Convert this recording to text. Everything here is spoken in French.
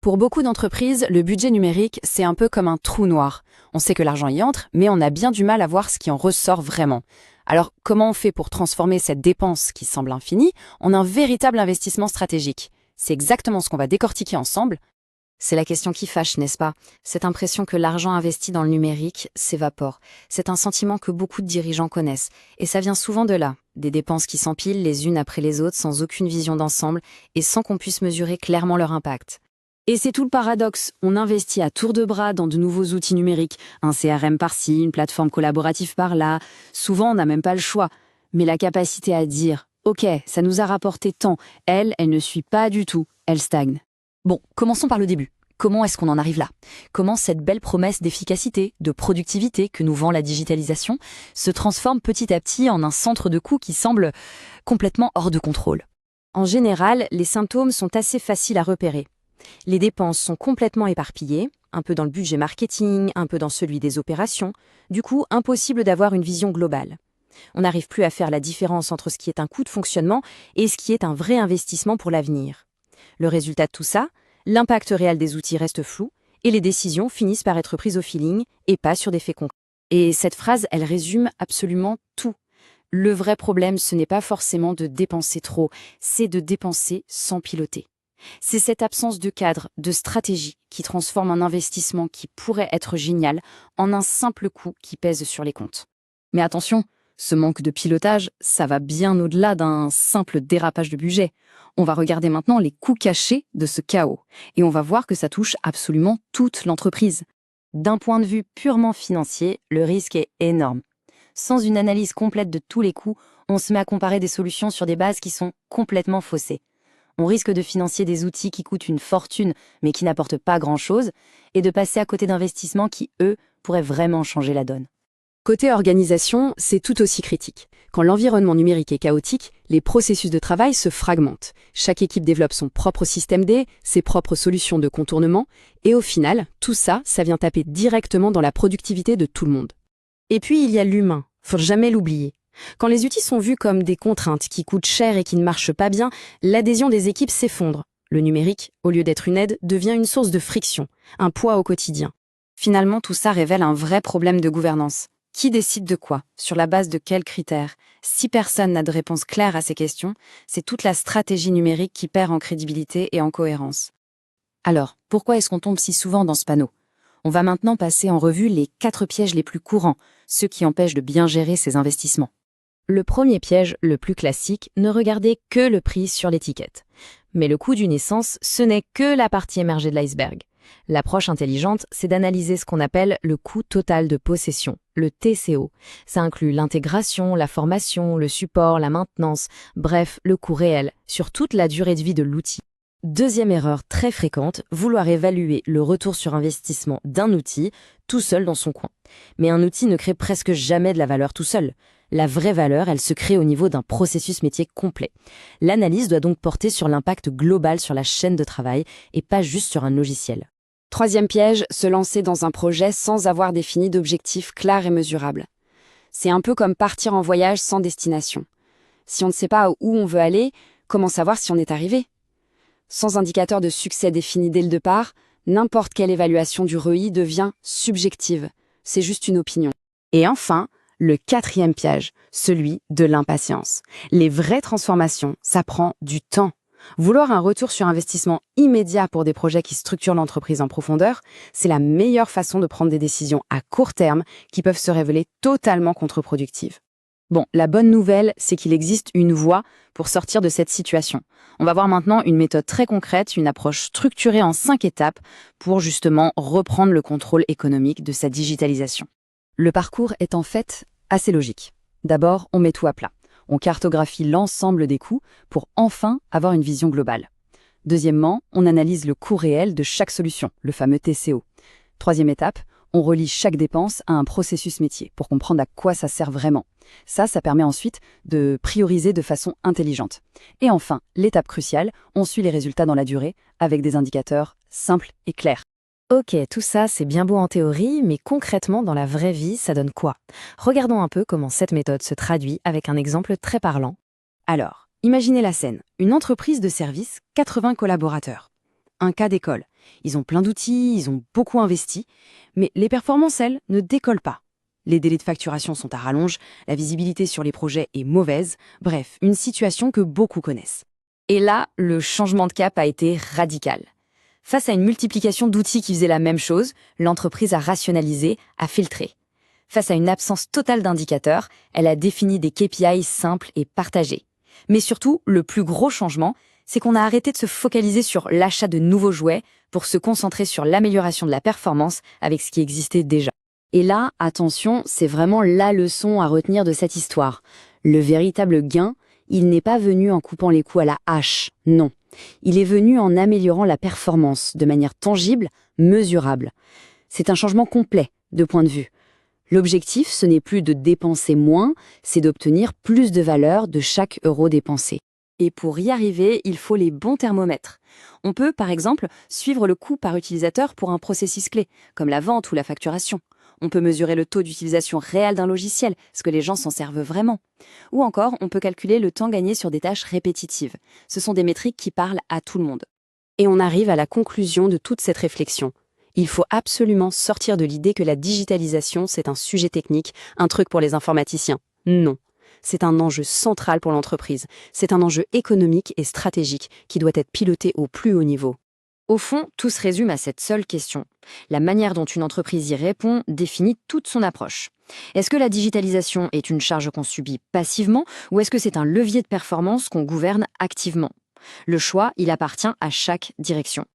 Pour beaucoup d'entreprises, le budget numérique, c'est un peu comme un trou noir. On sait que l'argent y entre, mais on a bien du mal à voir ce qui en ressort vraiment. Alors, comment on fait pour transformer cette dépense qui semble infinie en un véritable investissement stratégique? C'est exactement ce qu'on va décortiquer ensemble. C'est la question qui fâche, n'est-ce pas? Cette impression que l'argent investi dans le numérique s'évapore. C'est un sentiment que beaucoup de dirigeants connaissent. Et ça vient souvent de là. Des dépenses qui s'empilent les unes après les autres sans aucune vision d'ensemble et sans qu'on puisse mesurer clairement leur impact. Et c'est tout le paradoxe. On investit à tour de bras dans de nouveaux outils numériques, un CRM par-ci, une plateforme collaborative par-là. Souvent, on n'a même pas le choix. Mais la capacité à dire « Ok, ça nous a rapporté tant », elle ne suit pas du tout. Elle stagne. Bon, commençons par le début. Comment est-ce qu'on en arrive là? Comment cette belle promesse d'efficacité, de productivité que nous vend la digitalisation se transforme petit à petit en un centre de coûts qui semble complètement hors de contrôle? En général, les symptômes sont assez faciles à repérer. Les dépenses sont complètement éparpillées, un peu dans le budget marketing, un peu dans celui des opérations. Du coup, impossible d'avoir une vision globale. On n'arrive plus à faire la différence entre ce qui est un coût de fonctionnement et ce qui est un vrai investissement pour l'avenir. Le résultat de tout ça, l'impact réel des outils reste flou et les décisions finissent par être prises au feeling et pas sur des faits concrets. Et cette phrase, elle résume absolument tout. Le vrai problème, ce n'est pas forcément de dépenser trop, c'est de dépenser sans piloter. C'est cette absence de cadre, de stratégie, qui transforme un investissement qui pourrait être génial en un simple coût qui pèse sur les comptes. Mais attention, ce manque de pilotage, ça va bien au-delà d'un simple dérapage de budget. On va regarder maintenant les coûts cachés de ce chaos, et on va voir que ça touche absolument toute l'entreprise. D'un point de vue purement financier, le risque est énorme. Sans une analyse complète de tous les coûts, on se met à comparer des solutions sur des bases qui sont complètement faussées. On risque de financer des outils qui coûtent une fortune mais qui n'apportent pas grand-chose et de passer à côté d'investissements qui, eux, pourraient vraiment changer la donne. Côté organisation, c'est tout aussi critique. Quand l'environnement numérique est chaotique, les processus de travail se fragmentent. Chaque équipe développe son propre système D, ses propres solutions de contournement, et au final, tout ça, ça vient taper directement dans la productivité de tout le monde. Et puis, il y a l'humain, faut jamais l'oublier. Quand les outils sont vus comme des contraintes qui coûtent cher et qui ne marchent pas bien, l'adhésion des équipes s'effondre. Le numérique, au lieu d'être une aide, devient une source de friction, un poids au quotidien. Finalement, tout ça révèle un vrai problème de gouvernance. Qui décide de quoi? Sur la base de quels critères? Si personne n'a de réponse claire à ces questions, c'est toute la stratégie numérique qui perd en crédibilité et en cohérence. Alors, pourquoi est-ce qu'on tombe si souvent dans ce panneau? On va maintenant passer en revue les 4 pièges les plus courants, ceux qui empêchent de bien gérer ces investissements. Le premier piège, le plus classique, ne regardez que le prix sur l'étiquette. Mais le coût d'une essence, ce n'est que la partie émergée de l'iceberg. L'approche intelligente, c'est d'analyser ce qu'on appelle le coût total de possession, le TCO. Ça inclut l'intégration, la formation, le support, la maintenance, bref, le coût réel, sur toute la durée de vie de l'outil. Deuxième erreur très fréquente, vouloir évaluer le retour sur investissement d'un outil tout seul dans son coin. Mais un outil ne crée presque jamais de la valeur tout seul. La vraie valeur, elle se crée au niveau d'un processus métier complet. L'analyse doit donc porter sur l'impact global sur la chaîne de travail et pas juste sur un logiciel. Troisième piège, se lancer dans un projet sans avoir défini d'objectifs clairs et mesurables. C'est un peu comme partir en voyage sans destination. Si on ne sait pas où on veut aller, comment savoir si on est arrivé? Sans indicateur de succès défini dès le départ, n'importe quelle évaluation du ROI devient subjective. C'est juste une opinion. Et enfin, le quatrième piège, celui de l'impatience. Les vraies transformations, ça prend du temps. Vouloir un retour sur investissement immédiat pour des projets qui structurent l'entreprise en profondeur, c'est la meilleure façon de prendre des décisions à court terme qui peuvent se révéler totalement contre-productives. Bon, la bonne nouvelle, c'est qu'il existe une voie pour sortir de cette situation. On va voir maintenant une méthode très concrète, une approche structurée en 5 étapes pour justement reprendre le contrôle économique de sa digitalisation. Le parcours est en fait assez logique. D'abord, on met tout à plat. On cartographie l'ensemble des coûts pour enfin avoir une vision globale. Deuxièmement, on analyse le coût réel de chaque solution, le fameux TCO. Troisième étape, on relie chaque dépense à un processus métier pour comprendre à quoi ça sert vraiment. Ça permet ensuite de prioriser de façon intelligente. Et enfin, l'étape cruciale, on suit les résultats dans la durée avec des indicateurs simples et clairs. Ok, tout ça c'est bien beau en théorie, mais concrètement dans la vraie vie, ça donne quoi? Regardons un peu comment cette méthode se traduit avec un exemple très parlant. Alors, imaginez la scène, une entreprise de service, 80 collaborateurs. Un cas d'école, Ils ont plein d'outils, ils ont beaucoup investi, mais les performances, elles, ne décollent pas. Les délais de facturation sont à rallonge, la visibilité sur les projets est mauvaise, bref, une situation que beaucoup connaissent. Et là, le changement de cap a été radical. Face à une multiplication d'outils qui faisaient la même chose, l'entreprise a rationalisé, a filtré. Face à une absence totale d'indicateurs, elle a défini des KPI simples et partagés. Mais surtout, le plus gros changement, c'est qu'on a arrêté de se focaliser sur l'achat de nouveaux jouets pour se concentrer sur l'amélioration de la performance avec ce qui existait déjà. Et là, attention, c'est vraiment la leçon à retenir de cette histoire. Le véritable gain, il n'est pas venu en coupant les coûts à la hache, non. Il est venu en améliorant la performance de manière tangible, mesurable. C'est un changement complet de point de vue. L'objectif, ce n'est plus de dépenser moins, c'est d'obtenir plus de valeur de chaque euro dépensé. Et pour y arriver, il faut les bons thermomètres. On peut, par exemple, suivre le coût par utilisateur pour un processus clé, comme la vente ou la facturation. On peut mesurer le taux d'utilisation réel d'un logiciel, ce que les gens s'en servent vraiment. Ou encore, on peut calculer le temps gagné sur des tâches répétitives. Ce sont des métriques qui parlent à tout le monde. Et on arrive à la conclusion de toute cette réflexion. Il faut absolument sortir de l'idée que la digitalisation, c'est un sujet technique, un truc pour les informaticiens. Non. C'est un enjeu central pour l'entreprise. C'est un enjeu économique et stratégique qui doit être piloté au plus haut niveau. Au fond, tout se résume à cette seule question. La manière dont une entreprise y répond définit toute son approche. Est-ce que la digitalisation est une charge qu'on subit passivement ou est-ce que c'est un levier de performance qu'on gouverne activement ? Le choix, il appartient à chaque direction.